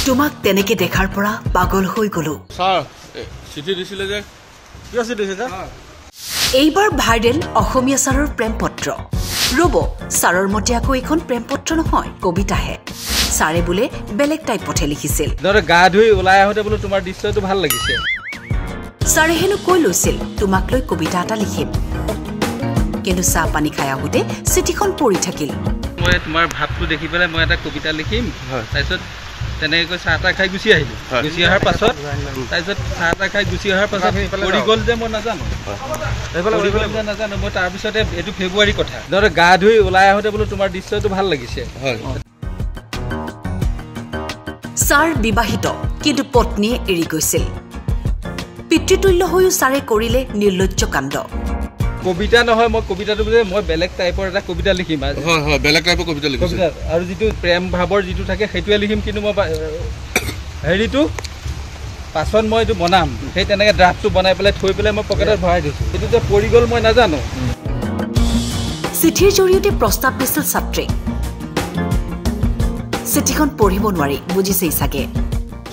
তোমাক তেনেকে দেখাৰ পৰা পাগল হৈ গলো স্যাৰ চিঠি দিছিলে যে কি চিঠি দিছিলে এইবাৰ ভাইৰেল অসমীয়া ছাৰৰ প্ৰেম পত্ৰ ৰব ছাৰৰ মতে আকৌ এখন প্ৰেম পত্ৰ নহয় কবিতাহে ছাৰে বোলে বেলেগ টাইপতে লিখিছিল ধৰ গা ধুই ওলাই আহোতে বোলে তোমাৰ দৃশ্যটো ভাল লাগিছে ছাৰে হেনো কৈ লৈছিল তোমাক লৈ কবিতা এটা লিখিম কিন্তু চাহ পানী খাই আহোতে চিঠিখন পৰি থাকিল মই তোমাৰ ভাৱটো দেখি পেলাই মই এটা কবিতা লিখিম তাৰপিছত তেনেকৈ চাহ তা খাই গুচি আহিলো গুচি অহাৰ পাছত তাৰপিছত চাহ তা খাই গুচি অহাৰ পাছত পৰি গ'ল যে মই নাজানো মই তাৰপিছতে এইটো ফেব্ৰুৱাৰী কথা ধৰ গা ধুই ওলাই আহোতে বোলে তোমাৰ দৃশ্যটো ভাল লাগিছে ছাৰ বিবাহিত কিন্তু পত্নীয়ে এৰি গৈছিল পিতৃতুল্য হৈও ছাৰে কৰিলে নিৰ্লজ্জ কাণ্ড কবিতা নহয় মই কবিতাটো বুঝে মই বেলেগ টাইপৰ এটা কবিতা লিখিম হয় হয় বেলেগ টাইপৰ কবিতা লিখিছে আৰু যেটো প্ৰেম ভাৱৰ যেটো থাকে সেইটোৱে লিখিম কিন্তু মই হেৰিটো পাছত মই এইটো বনাম সেই তেনেকে ড্ৰাফটটো বনাই পেলাই থৈ পেলাই মই পকেটত ভৰাই দিছো এইটো যে পৰি গ'ল মই নাজানো চিঠিৰ জৰিয়তে প্ৰস্তাৱ দিছিল ছাত্ৰী চিঠিখন পঢ়িব নোৱাৰি বুজিছেই চাগে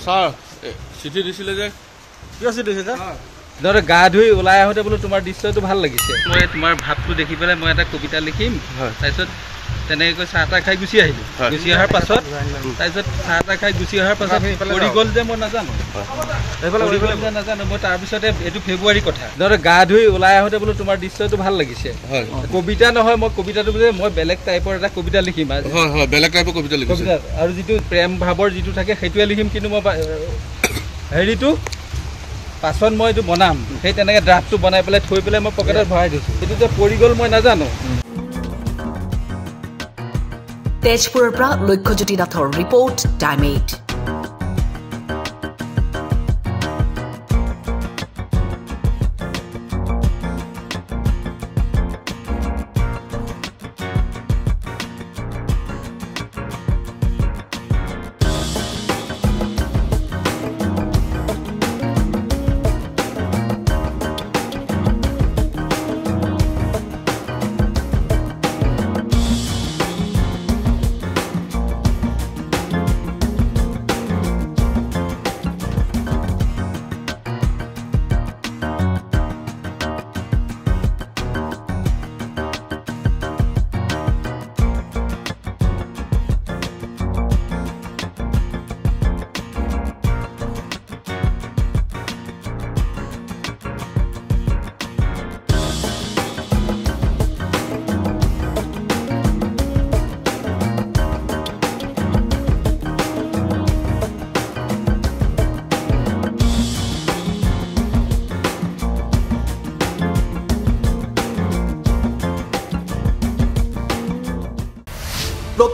স্যাৰ চিঠি দিছিলে যে কি চিঠি দিছিলে ধৰ গা ধুই ওলাই আহোতে বোলে তোমাৰ দৃশ্যটো ভাল লাগিছে মই তোমাৰ ভাৱটো দেখি পেলাই মই এটা কবিতা লিখিম তাৰপিছত তেনেকৈ চাহ তা খাই গুচি আহিলো গুচি অহাৰ পাছত তাৰপিছত চাহ তা খাই গুচি অহাৰ পাছত পৰি গ'ল যে মই নাজানো মই তাৰপিছতে এইটো ফেব্ৰুৱাৰী কথা ধৰ গা ধুই ওলাই আহোতে বোলে তোমাৰ দৃশ্যটো ভাল লাগিছে কবিতা নহয় মই কবিতাটো বুঝে মই বেলেগ টাইপৰ এটা কবিতা লিখিম হয় হয় বেলেগ টাইপৰ কবিতা লিখিছে আৰু যেটো প্ৰেম ভাৱৰ যেটো থাকে সেইটোৱে লিখিম কিন্তু মই হেৰিটো পাছত মই এইটো বনাম সেই তেনেকে ড্ৰাফটটো বনাই পেলাই থৈ পেলাই মই পকেটত ভৰাই দিছো এইটো যে পৰি গ'ল মই নাজানো তেজপুৰৰ পৰা লক্ষ্যজ্যোতি নাথৰ ৰিপৰ্ট টাইম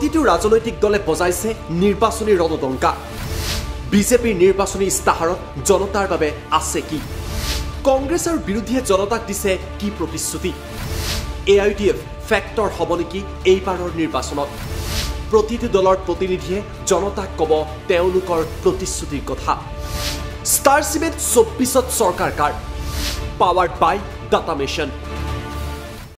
8প্ৰতিটো ৰাজনৈতিক দলে বজাইছে নিৰ্বাচনী ৰণদংকা বিজেপিৰ নিৰ্বাচনী ইস্তাহাৰত জনতাৰ বাবে আছে কি কংগ্ৰেছৰ বিৰুদ্ধে জনতাক দিছে কি প্ৰতিশ্ৰুতি এআইডিএফ ফেক্টৰ হ'ব নেকি এইবাৰৰ নিৰ্বাচনত প্ৰতিটো দলৰ প্ৰতিনিধিয়ে জনতাক ক'ব তেওঁলোকৰ প্ৰতিশ্ৰুতিৰ কথা ষ্টাৰ চিমেণ্ট 24ত চৰকাৰ কাৰ পাৱাৰ্ড বাই ডাটা মেচিন